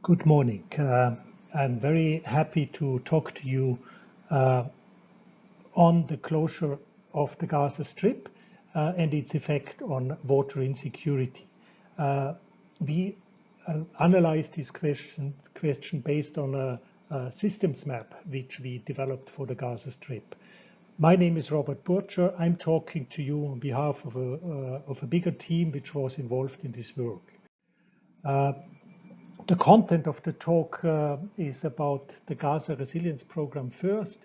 Good morning. I'm very happy to talk to you on the closure of the Gaza Strip and its effect on water insecurity. We analyzed this question based on a systems map which we developed for the Gaza Strip. My name is Burtscher. I'm talking to you on behalf of a bigger team which was involved in this work. The content of the talk is about the Gaza Resilience Program first,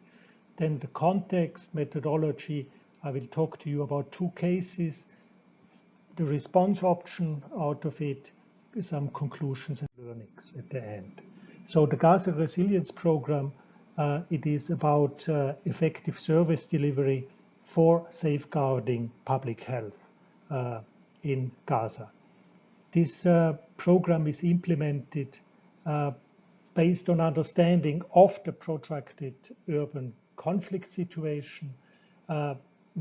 then the context, methodology. I will talk to you about two cases, the response option out of it, some conclusions and learnings at the end. So the Gaza Resilience Program, it is about effective service delivery for safeguarding public health in Gaza. This program is implemented based on understanding of the protracted urban conflict situation.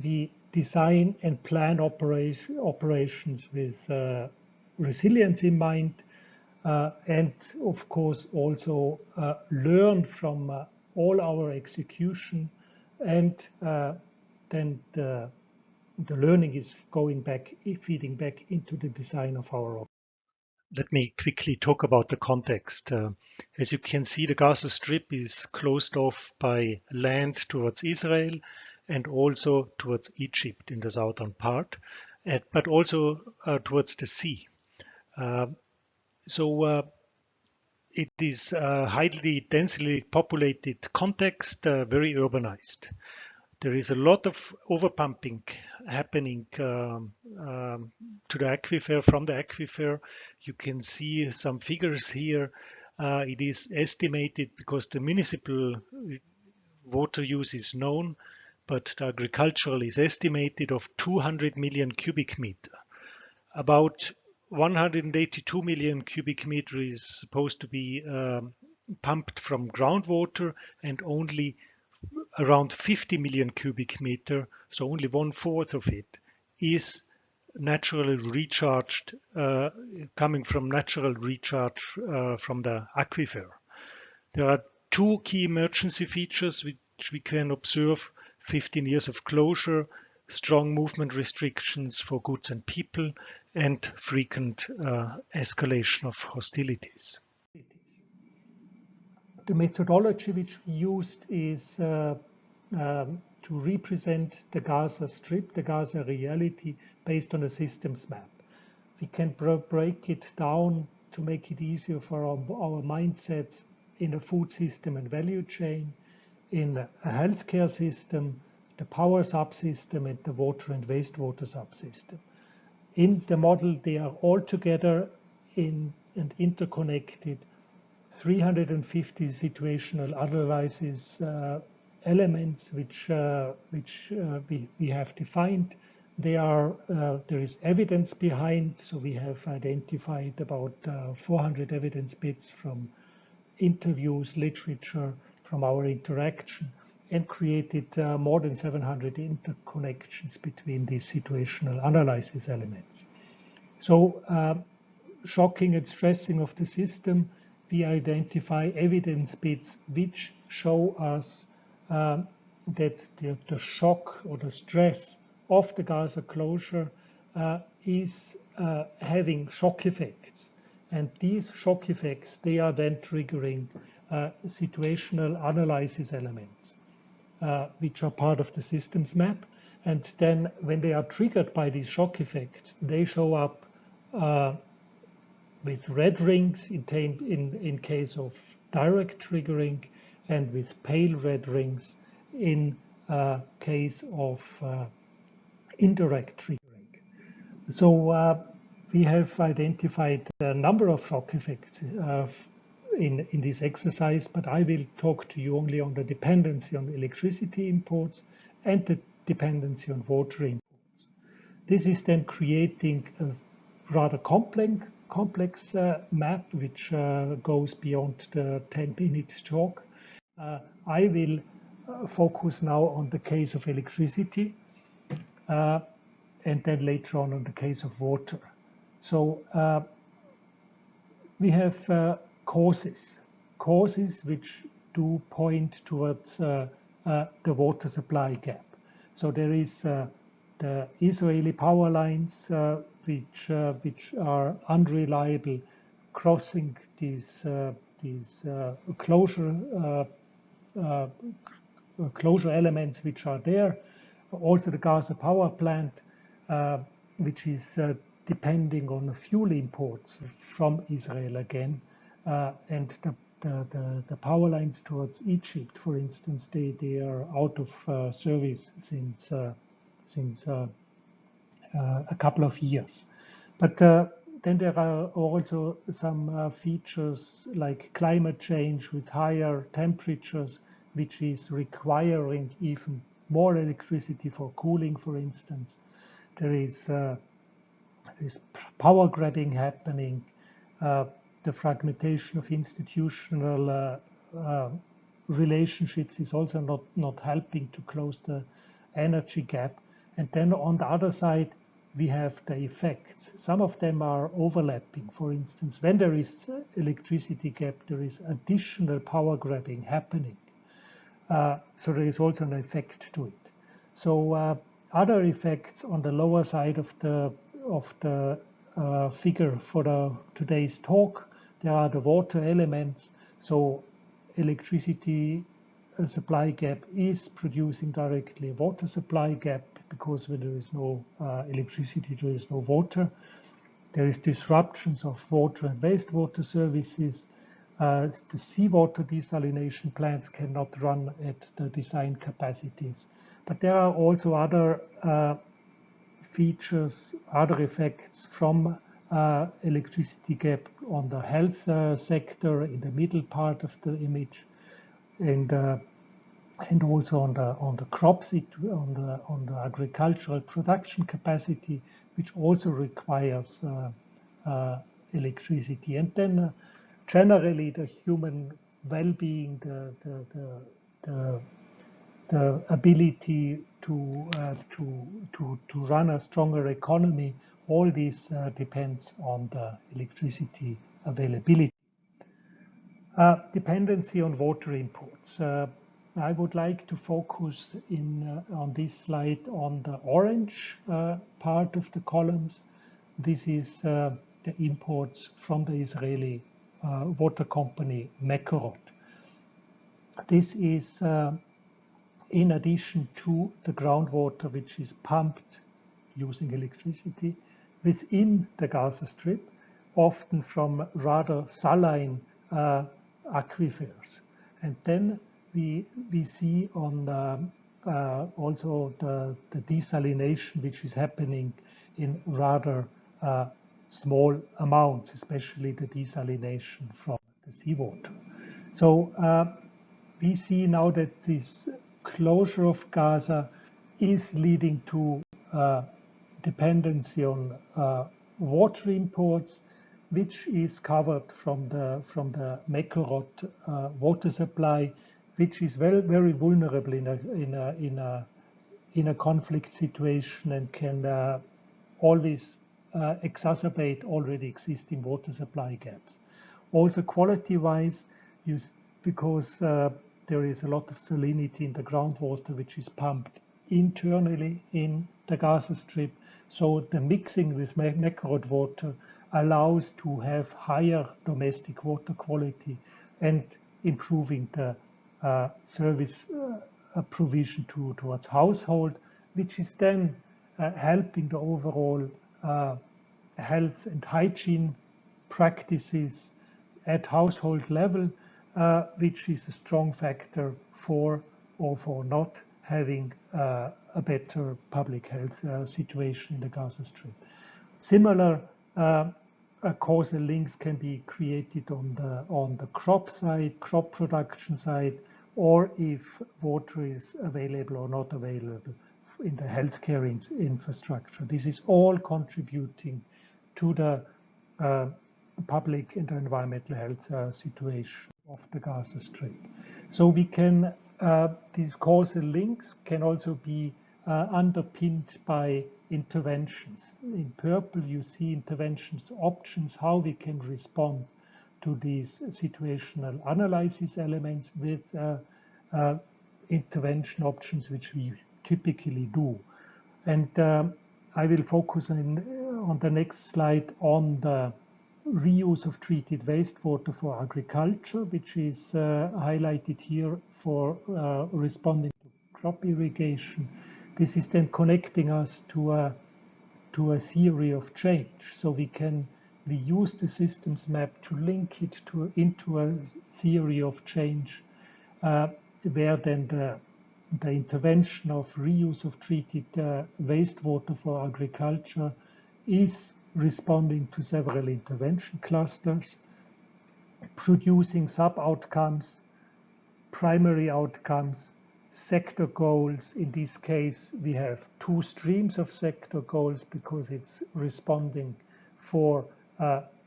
We design and plan operations with resilience in mind, and of course also learn from all our execution, and then the learning is feeding back into the design of our operation. Let me quickly talk about the context. As you can see, the Gaza Strip is closed off by land towards Israel and also towards Egypt in the southern part, but also towards the sea. So it is a highly densely populated context, very urbanized. There is a lot of overpumping happening to the aquifer, from the aquifer. You can see some figures here. It is estimated, because the municipal water use is known, but the agricultural is estimated of 200 million cubic meter. About 182 million cubic meter is supposed to be pumped from groundwater, and only around 50 million cubic meter, so only 1/4 of it, is naturally recharged, coming from natural recharge from the aquifer. There are two key emergency features which we can observe: 15 years of closure, strong movement restrictions for goods and people, and frequent escalation of hostilities. The methodology which we used is to represent the Gaza Strip, the Gaza reality, based on a systems map. We can break it down to make it easier for our mindsets in a food system and value chain, in a healthcare system, the power subsystem, and the water and wastewater subsystem. In the model, they are all together and interconnected. 350 situational analysis elements which we have defined. There is evidence behind, so we have identified about 400 evidence bits from interviews, literature, from our interaction, and created more than 700 interconnections between these situational analysis elements. So shocking and stressing of the system, we identify evidence bits which show us that the shock or the stress of the Gaza closure is having shock effects. And these shock effects, they are then triggering situational analysis elements, which are part of the systems map. And then when they are triggered by these shock effects, they show up with red rings in case of direct triggering, and with pale red rings in case of indirect triggering. So we have identified a number of shock effects in this exercise, but I will talk to you only on the dependency on electricity imports and the dependency on water imports. This is then creating a rather complex map which goes beyond the 10-minute talk. I will focus now on the case of electricity, and then later on the case of water. So we have causes which do point towards the water supply gap. So there is the Israeli power lines which are unreliable, crossing these closure elements which are there. Also the Gaza power plant, which is depending on fuel imports from Israel again, and the power lines towards Egypt, for instance, they are out of service since a couple of years. But then there are also some features like climate change with higher temperatures, which is requiring even more electricity for cooling, for instance. There is power grabbing happening, the fragmentation of institutional relationships is also not helping to close the energy gap. And then on the other side, we have the effects. Some of them are overlapping. For instance, when there is electricity gap, there is additional power grabbing happening. So there is also an effect to it. So other effects on the lower side of the figure for today's talk, there are the water elements. So electricity supply gap is producing directly a water supply gap, because when there is no electricity, there is no water. There is disruptions of water and wastewater services. The seawater desalination plants cannot run at the design capacities. But there are also other features, other effects from electricity gap on the health sector in the middle part of the image, and also on the crops, on the agricultural production capacity, which also requires electricity. And then generally the human well-being, the ability to run a stronger economy, all this depends on the electricity availability. Dependency on water imports. I would like to focus on this slide on the orange part of the columns. This is the imports from the Israeli water company Mekorot. This is in addition to the groundwater which is pumped using electricity within the Gaza Strip, often from rather saline aquifers. And then we see on also the desalination which is happening in rather small amounts, especially the desalination from the seawater. So we see now that this closure of Gaza is leading to dependency on water imports, which is covered from the Mekorot water supply, which is very vulnerable in a conflict situation and can always exacerbate already existing water supply gaps. Also quality-wise, because there is a lot of salinity in the groundwater which is pumped internally in the Gaza Strip, so the mixing with Mekorot water allows to have higher domestic water quality and improving the service provision towards household, which is then helping the overall health and hygiene practices at household level, which is a strong factor for or for not having a better public health situation in the Gaza Strip. Similar causal links can be created on the crop side, crop production side, or if water is available or not available in the healthcare infrastructure. This is all contributing to the public and environmental health situation of the Gaza Strip. So we can, these causal links can also be underpinned by interventions. In purple, you see interventions options, how we can respond to these situational analysis elements with intervention options, which we typically do. And I will focus on the next slide on the reuse of treated wastewater for agriculture, which is highlighted here for responding to crop irrigation. This is then connecting us to a theory of change. So we use the systems map to link it into a theory of change, where then the intervention of reuse of treated wastewater for agriculture is responding to several intervention clusters, producing sub-outcomes, primary outcomes, sector goals. In this case, we have two streams of sector goals because it's responding for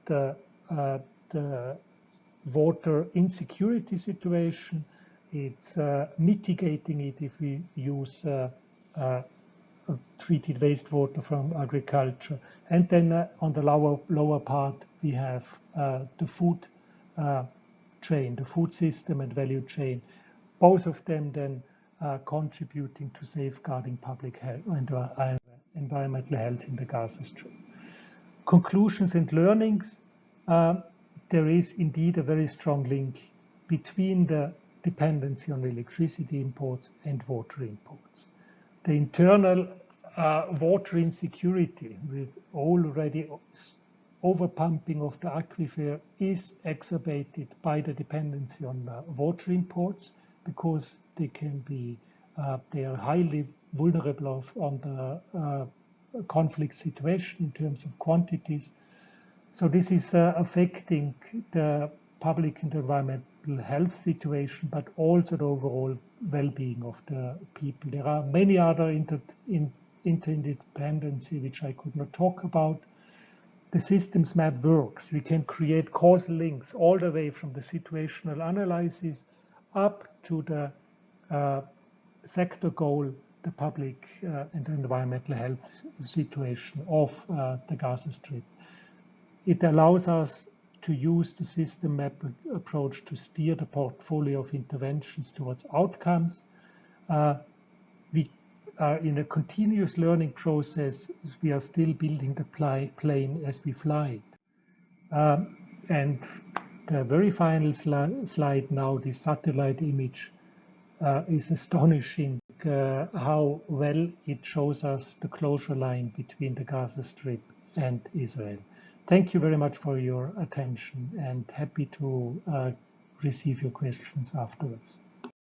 the water insecurity situation. It's mitigating it if we use treated wastewater from agriculture. And then on the lower part, we have the food chain, the food system and value chain. Both of them then contributing to safeguarding public health and environmental health in the Gaza Strip. Conclusions and learnings. There is indeed a very strong link between the dependency on electricity imports and water imports. The internal water insecurity with already overpumping of the aquifer is exacerbated by the dependency on water imports, because they are highly vulnerable on the conflict situation in terms of quantities. So this is affecting the public and environmental health situation, but also the overall well-being of the people. There are many other interdependency which I could not talk about. The systems map works. We can create causal links all the way from the situational analysis up to the sector goal, the public and environmental health situation of the Gaza Strip. It allows us to use the system map approach to steer the portfolio of interventions towards outcomes. We are in a continuous learning process. We are still building the plane as we fly it. And the very final slide now, the satellite image, is astonishing how well it shows us the closure line between the Gaza Strip and Israel. Thank you very much for your attention, and happy to receive your questions afterwards.